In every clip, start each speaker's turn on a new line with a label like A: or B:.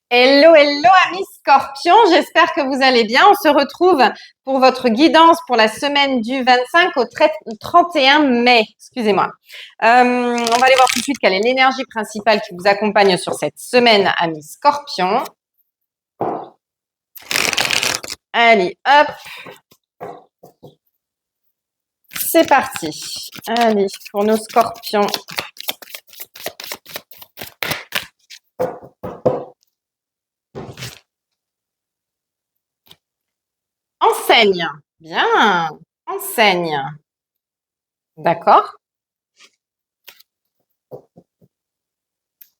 A: Hello, hello, amis scorpions, j'espère que vous allez bien. On se retrouve pour votre guidance pour la semaine du 25 au 31 mai. Excusez-moi. On va aller voir tout de suite quelle est l'énergie principale qui vous accompagne sur cette semaine, amis scorpions. Allez, hop. C'est parti. Allez, pour nos scorpions. Enseigne. Bien. Enseigne. D'accord.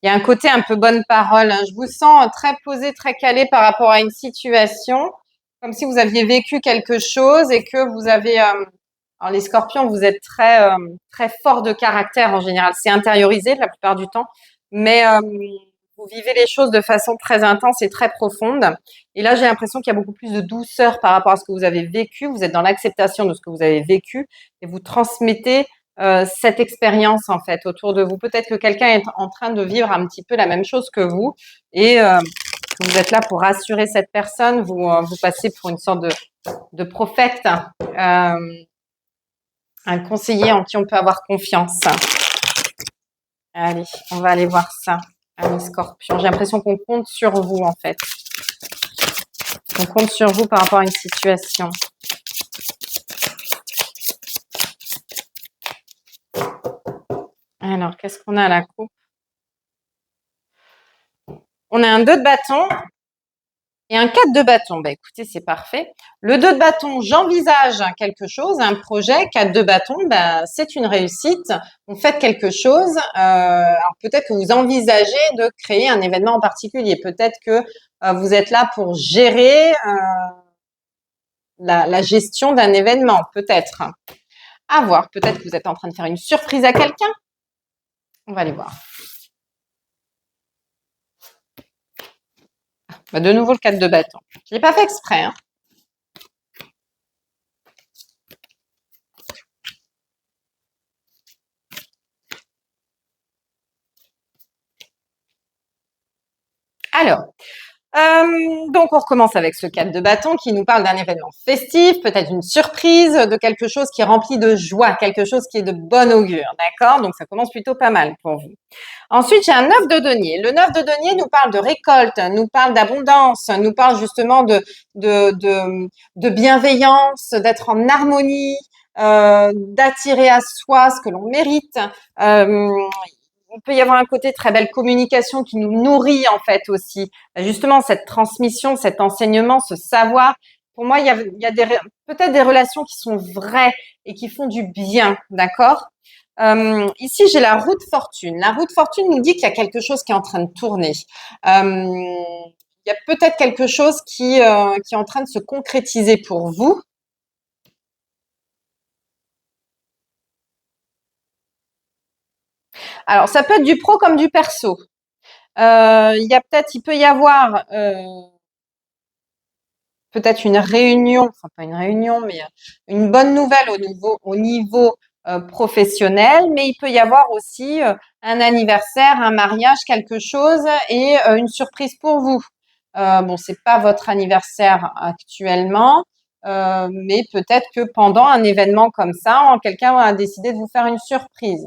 A: Il y a un côté un peu bonne parole. Je vous sens très posé, très calé par rapport à une situation, comme si vous aviez vécu quelque chose et que vous avez. Alors les Scorpions, vous êtes très fort de caractère en général. C'est intériorisé la plupart du temps, mais vous vivez les choses de façon très intense et très profonde. Et là, j'ai l'impression qu'il y a beaucoup plus de douceur par rapport à ce que vous avez vécu. Vous êtes dans l'acceptation de ce que vous avez vécu et vous transmettez cette expérience en fait autour de vous. Peut-être que quelqu'un est en train de vivre un petit peu la même chose que vous et vous êtes là pour rassurer cette personne. Vous passez pour une sorte de prophète, un conseiller en qui on peut avoir confiance. Allez, on va aller voir ça. Amis Scorpion, j'ai l'impression qu'on compte sur vous en fait. On compte sur vous par rapport à une situation. Alors, qu'est-ce qu'on a à la coupe? On a un 2 de bâton et un 4 de bâton. Bah, écoutez, c'est parfait. Le 2 de bâton, j'envisage quelque chose, un projet. 4 de bâton, bah, c'est une réussite. Vous faites quelque chose. Alors peut-être que vous envisagez de créer un événement en particulier. Peut-être que vous êtes là pour gérer la gestion d'un événement. Peut-être. À voir. Peut-être que vous êtes en train de faire une surprise à quelqu'un. On va aller voir. Bah, de nouveau le 4 de bâton. Je l'ai pas fait exprès, hein. Alors, donc on recommence avec ce 4 de bâton qui nous parle d'un événement festif, peut-être une surprise, de quelque chose qui est rempli de joie, quelque chose qui est de bon augure, d'accord? Donc ça commence plutôt pas mal pour vous. Ensuite, j'ai un 9 de denier. Le 9 de denier nous parle de récolte, nous parle d'abondance, nous parle justement de bienveillance, d'être en harmonie, d'attirer à soi ce que l'on mérite. Il peut y avoir un côté très belle communication qui nous nourrit en fait aussi. Justement, cette transmission, cet enseignement, ce savoir. Pour moi, il y a peut-être des relations qui sont vraies et qui font du bien, d'accord? Ici, j'ai la roue de fortune. La roue de fortune nous dit qu'il y a quelque chose qui est en train de tourner. Il y a peut-être quelque chose qui est en train de se concrétiser pour vous. Alors, ça peut être du pro comme du perso. Il peut y avoir peut-être une réunion, enfin pas une réunion, mais une bonne nouvelle au niveau professionnel, mais il peut y avoir aussi un anniversaire, un mariage, quelque chose et une surprise pour vous. Bon, c'est pas votre anniversaire actuellement, mais peut-être que pendant un événement comme ça, quelqu'un a décidé de vous faire une surprise.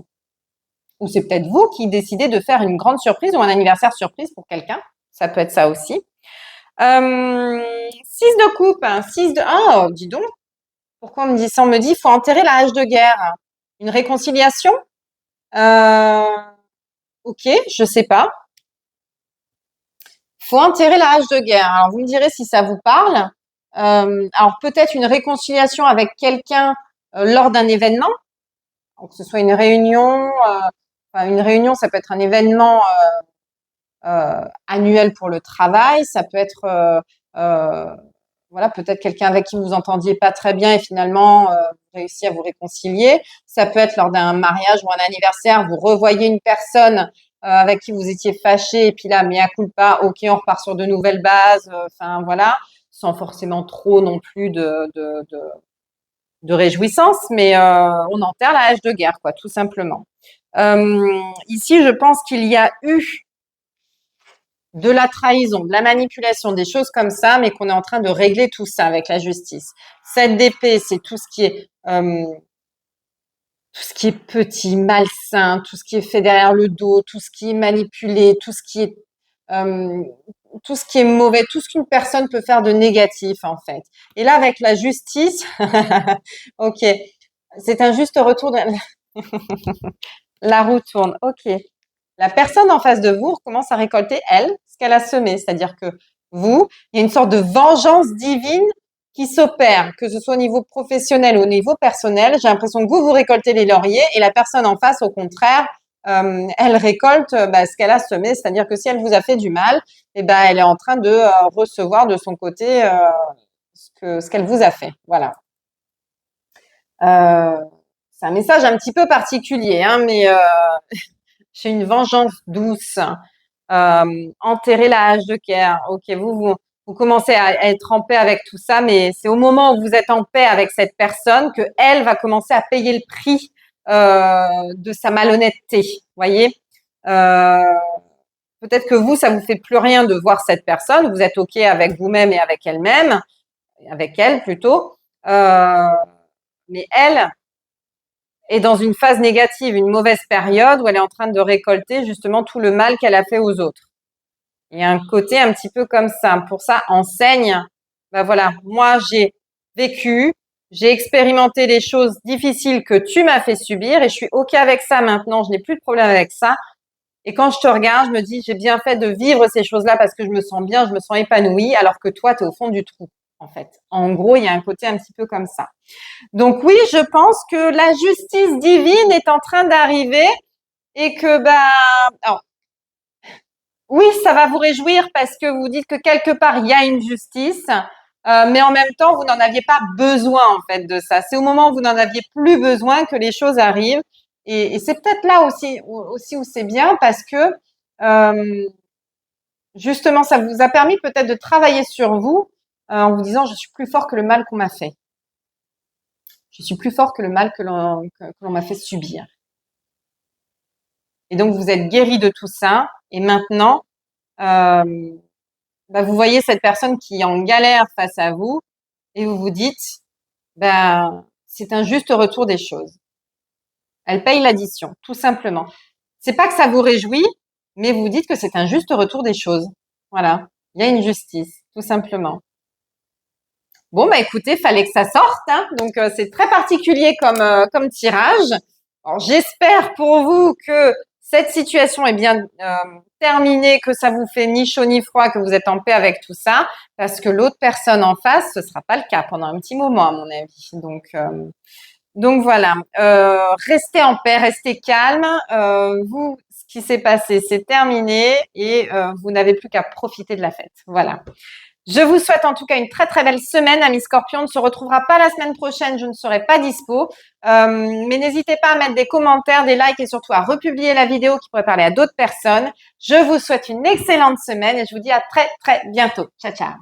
A: Ou c'est peut-être vous qui décidez de faire une grande surprise ou un anniversaire surprise pour quelqu'un. Ça peut être ça aussi. 6 de coupe, 6 de... Oh, dis donc, pourquoi on me dit ça? On me dit, il faut enterrer la hache de guerre. Une réconciliation? Euh, ok, je sais pas. Faut enterrer la hache de guerre. Alors, vous me direz si ça vous parle. Alors, peut-être une réconciliation avec quelqu'un lors d'un événement. Donc, que ce soit une réunion. Enfin, une réunion, ça peut être un événement annuel pour le travail. Ça peut être voilà, peut-être quelqu'un avec qui vous entendiez pas très bien et finalement vous réussissez à vous réconcilier. Ça peut être lors d'un mariage ou un anniversaire, vous revoyez une personne avec qui vous étiez fâché et puis là, mea culpa, ok, on repart sur de nouvelles bases. Enfin voilà, sans forcément trop non plus de réjouissance, mais on enterre la hache de guerre, quoi, tout simplement. Ici, je pense qu'il y a eu de la trahison, de la manipulation, des choses comme ça, mais qu'on est en train de régler tout ça avec la justice. 7 d'épée, c'est tout ce qui est petit, malsain, tout ce qui est fait derrière le dos, tout ce qui est manipulé, euh, tout ce qui est mauvais, tout ce qu'une personne peut faire de négatif, en fait. Et là, avec la justice, ok, c'est un juste retour de la roue tourne. Ok. La personne en face de vous commence à récolter, elle, ce qu'elle a semé. C'est-à-dire que vous, il y a une sorte de vengeance divine qui s'opère, que ce soit au niveau professionnel ou au niveau personnel. J'ai l'impression que vous récoltez les lauriers et la personne en face, au contraire, elle récolte ce qu'elle a semé. C'est-à-dire que si elle vous a fait du mal, eh ben, elle est en train de recevoir de son côté ce qu'elle vous a fait. Voilà. Euh, c'est un message un petit peu particulier, hein, mais j'ai une vengeance douce. Enterrer la hache de guerre. Ok, vous commencez à être en paix avec tout ça, mais c'est au moment où vous êtes en paix avec cette personne que elle va commencer à payer le prix de sa malhonnêteté. Voyez. Euh, Peut-être que vous, ça vous fait plus rien de voir cette personne. Vous êtes ok avec vous-même et avec elle-même, avec elle plutôt. Euh, mais elle est dans une phase négative, une mauvaise période où elle est en train de récolter justement tout le mal qu'elle a fait aux autres. Il y a un côté un petit peu comme ça. Pour ça, enseigne. Ben voilà, moi j'ai vécu, j'ai expérimenté les choses difficiles que tu m'as fait subir et je suis ok avec ça maintenant. Je n'ai plus de problème avec ça. Et quand je te regarde, je me dis j'ai bien fait de vivre ces choses-là parce que je me sens bien, je me sens épanouie, alors que toi tu es au fond du trou. En fait, en gros, il y a un côté un petit peu comme ça. Donc oui, je pense que la justice divine est en train d'arriver et que alors, oui, ça va vous réjouir parce que vous dites que quelque part, il y a une justice, mais en même temps, vous n'en aviez pas besoin, en fait, de ça. C'est au moment où vous n'en aviez plus besoin que les choses arrivent. Et c'est peut-être là aussi où c'est bien parce que, euh, justement, ça vous a permis peut-être de travailler sur vous en vous disant, je suis plus fort que le mal qu'on m'a fait. Je suis plus fort que le mal que l'on m'a fait subir. Et donc, vous êtes guéri de tout ça. Et maintenant, euh, vous voyez cette personne qui est en galère face à vous et vous vous dites, c'est un juste retour des choses. Elle paye l'addition, tout simplement. C'est pas que ça vous réjouit, mais vous vous dites que c'est un juste retour des choses. Voilà. Il y a une justice, tout simplement. Bon, écoutez, fallait que ça sorte, hein. Donc, c'est très particulier comme tirage. Alors, j'espère pour vous que cette situation est bien terminée, que ça vous fait ni chaud ni froid, que vous êtes en paix avec tout ça, parce que l'autre personne en face, ce sera pas le cas pendant un petit moment, à mon avis. Donc voilà. Restez en paix, restez calme. Vous, ce qui s'est passé, c'est terminé et vous n'avez plus qu'à profiter de la fête. Voilà. Je vous souhaite en tout cas une très très belle semaine, amis Scorpion. On ne se retrouvera pas la semaine prochaine, je ne serai pas dispo. Mais n'hésitez pas à mettre des commentaires, des likes et surtout à republier la vidéo qui pourrait parler à d'autres personnes. Je vous souhaite une excellente semaine et je vous dis à très très bientôt. Ciao ciao.